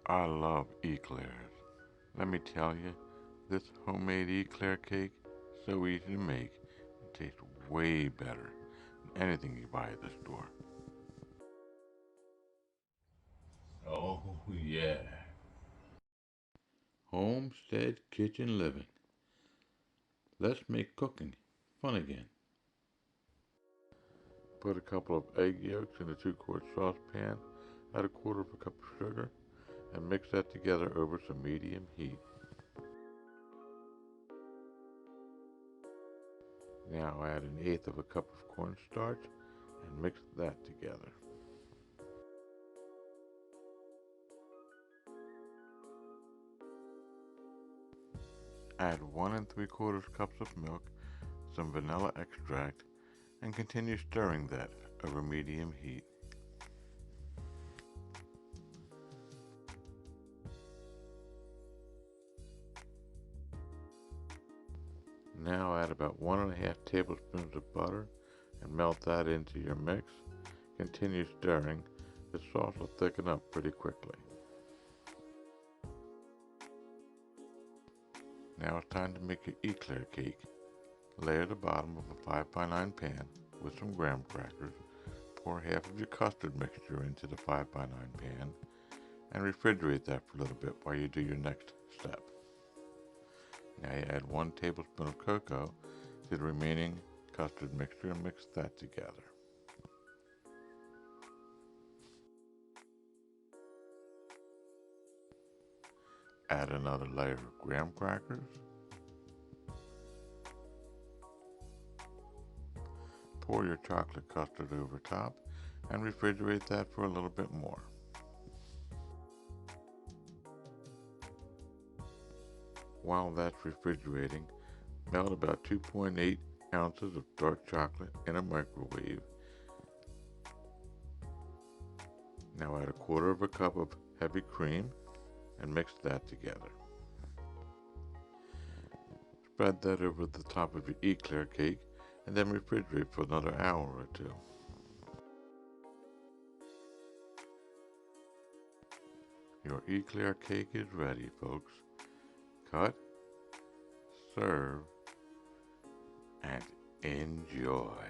I love eclairs. Let me tell you, this homemade eclair cake, so easy to make, it tastes way better than anything you buy at the store. Oh, yeah. Homestead kitchen living. Let's make cooking fun again. Put a couple of egg yolks in a 2-quart saucepan, add a quarter of a cup of sugar, and mix that together over some medium heat. Now add an eighth of a cup of cornstarch and mix that together. Add 1 3/4 cups of milk, some vanilla extract, and continue stirring that over medium heat. Now add about 1 1/2 tablespoons of butter and melt that into your mix. Continue stirring. The sauce will thicken up pretty quickly. Now it's time to make your eclair cake. Layer the bottom of a 5x9 pan with some graham crackers. Pour half of your custard mixture into the 5x9 pan and refrigerate that for a little bit while you do your next step. Now you add 1 tablespoon of cocoa to the remaining custard mixture and mix that together. Add another layer of graham crackers. Pour your chocolate custard over top and refrigerate that for a little bit more. While that's refrigerating, melt about 2.8 ounces of dark chocolate in a microwave. Now add a quarter of a cup of heavy cream and mix that together. Spread that over the top of your eclair cake and then refrigerate for another hour or two. Your eclair cake is ready, folks. Cut, serve, and enjoy.